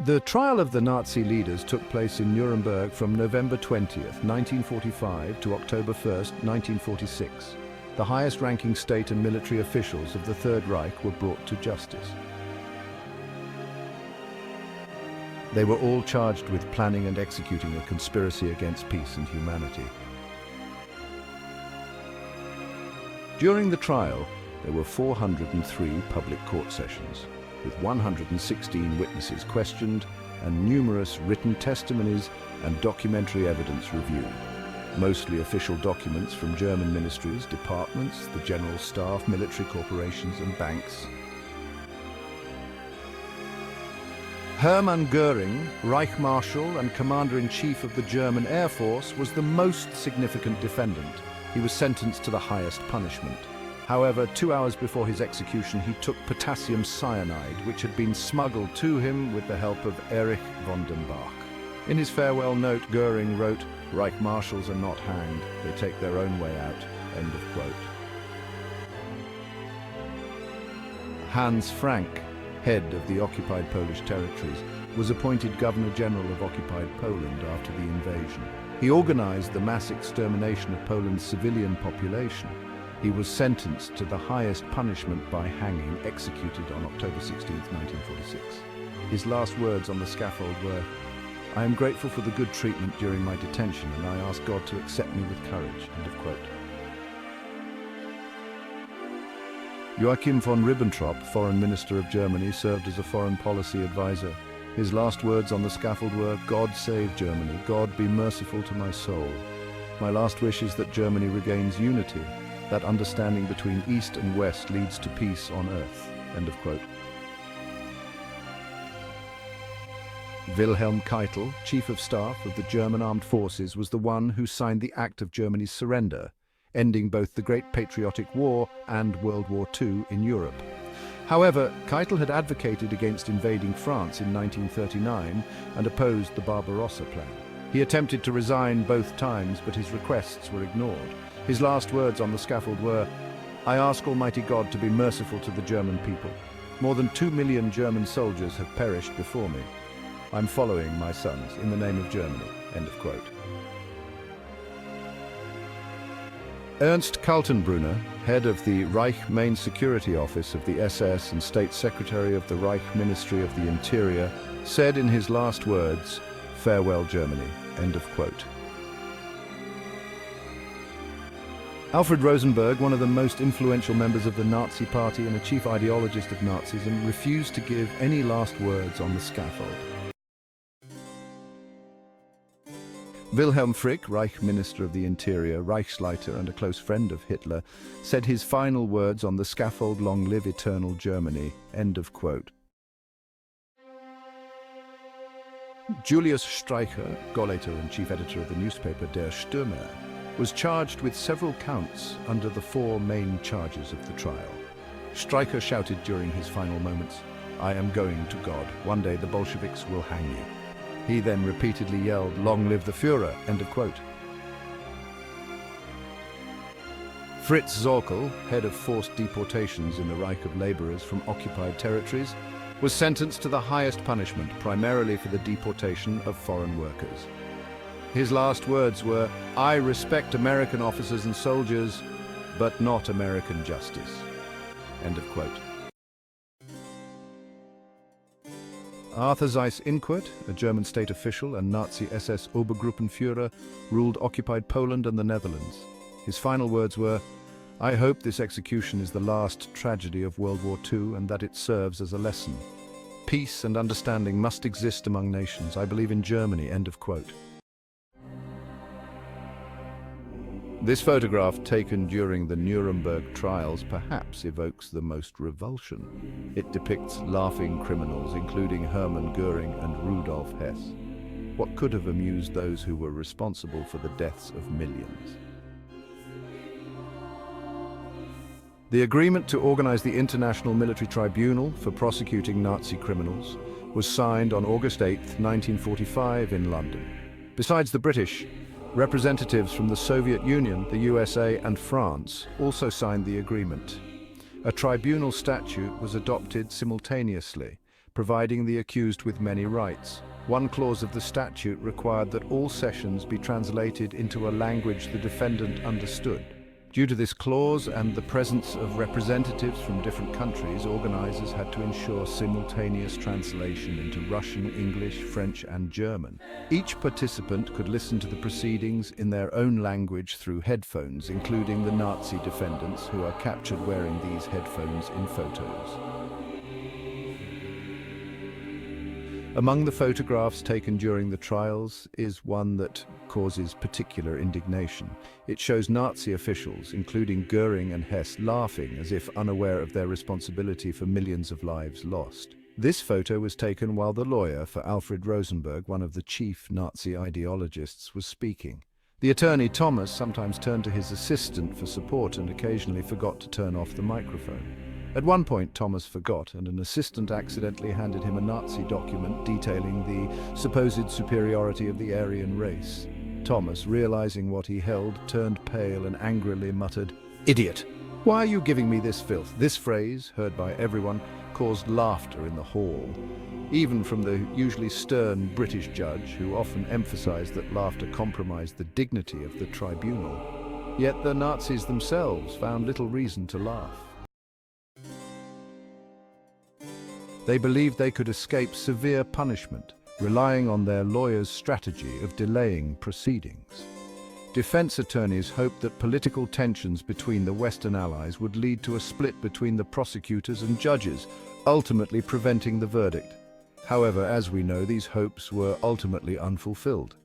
The trial of the Nazi leaders took place in Nuremberg from November 20th, 1945 to October 1st, 1946. The highest-ranking state and military officials of the Third Reich were brought to justice. They were all charged with planning and executing a conspiracy against peace and humanity. During the trial, there were 403 public court sessions, with 116 witnesses questioned and numerous written testimonies and documentary evidence reviewed. Mostly official documents from German ministries, departments, the general staff, military corporations and banks. Hermann Göring, Reich Marshal and Commander-in-Chief of the German Air Force, was the most significant defendant. He was sentenced to the highest punishment. However, 2 hours before his execution, he took potassium cyanide, which had been smuggled to him with the help of Erich von den Bach. In his farewell note, Göring wrote, "Reich marshals are not hanged, they take their own way out." End of quote. Hans Frank, head of the occupied Polish territories, was appointed Governor-General of occupied Poland after the invasion. He organized the mass extermination of Poland's civilian population. He was sentenced to the highest punishment by hanging, executed on October 16, 1946. His last words on the scaffold were, "I am grateful for the good treatment during my detention, and I ask God to accept me with courage." End of quote. Joachim von Ribbentrop, Foreign Minister of Germany, served as a foreign policy advisor. His last words on the scaffold were, "God save Germany. God be merciful to my soul. My last wish is that Germany regains unity. That understanding between East and West leads to peace on earth." End of quote. Wilhelm Keitel, Chief of Staff of the German Armed Forces, was the one who signed the Act of Germany's Surrender, ending both the Great Patriotic War and World War II in Europe. However, Keitel had advocated against invading France in 1939 and opposed the Barbarossa Plan. He attempted to resign both times, but his requests were ignored. His last words on the scaffold were, "I ask Almighty God to be merciful to the German people. More than 2 million German soldiers have perished before me. I'm following my sons in the name of Germany." End of quote. Ernst Kaltenbrunner, head of the Reich Main Security Office of the SS and State Secretary of the Reich Ministry of the Interior, said in his last words, "Farewell Germany." End of quote. Alfred Rosenberg, one of the most influential members of the Nazi Party and a chief ideologist of Nazism, refused to give any last words on the scaffold. Wilhelm Frick, Reich Minister of the Interior, Reichsleiter and a close friend of Hitler, said his final words on the scaffold, "Long live eternal Germany." End of quote. Julius Streicher, Gauleiter and chief editor of the newspaper Der Stürmer, was charged with several counts under the 4 main charges of the trial. Streicher shouted during his final moments, "I am going to God. One day the Bolsheviks will hang you." He then repeatedly yelled, "Long live the Führer." End of quote. Fritz Zorkel, head of forced deportations in the Reich of Laborers from occupied territories, was sentenced to the highest punishment, primarily for the deportation of foreign workers. His last words were, "I respect American officers and soldiers, but not American justice." End of quote. Arthur Seyss-Inquart, a German state official and Nazi SS Obergruppenführer, ruled occupied Poland and the Netherlands. His final words were, "I hope this execution is the last tragedy of World War II and that it serves as a lesson. Peace and understanding must exist among nations. I believe in Germany." End of quote. This photograph, taken during the Nuremberg trials, perhaps evokes the most revulsion. It depicts laughing criminals, including Hermann Göring and Rudolf Hess. What could have amused those who were responsible for the deaths of millions? The agreement to organize the International Military Tribunal for prosecuting Nazi criminals was signed on August 8, 1945 in London. Besides the British, representatives from the Soviet Union, the USA and France also signed the agreement. A tribunal statute was adopted simultaneously, providing the accused with many rights. One clause of the statute required that all sessions be translated into a language the defendant understood. Due to this clause and the presence of representatives from different countries, organizers had to ensure simultaneous translation into Russian, English, French, and German. Each participant could listen to the proceedings in their own language through headphones, including the Nazi defendants, who are captured wearing these headphones in photos. Among the photographs taken during the trials is one that causes particular indignation. It shows Nazi officials, including Goering and Hess, laughing as if unaware of their responsibility for millions of lives lost. This photo was taken while the lawyer for Alfred Rosenberg, one of the chief Nazi ideologists, was speaking. The attorney Thomas sometimes turned to his assistant for support and occasionally forgot to turn off the microphone. At one point, Thomas forgot, and an assistant accidentally handed him a Nazi document detailing the supposed superiority of the Aryan race. Thomas, realizing what he held, turned pale and angrily muttered, "Idiot! Why are you giving me this filth?" This phrase, heard by everyone, caused laughter in the hall, even from the usually stern British judge, who often emphasized that laughter compromised the dignity of the tribunal. Yet the Nazis themselves found little reason to laugh. They believed they could escape severe punishment, relying on their lawyers' strategy of delaying proceedings. Defense attorneys hoped that political tensions between the Western Allies would lead to a split between the prosecutors and judges, ultimately preventing the verdict. However, as we know, these hopes were ultimately unfulfilled.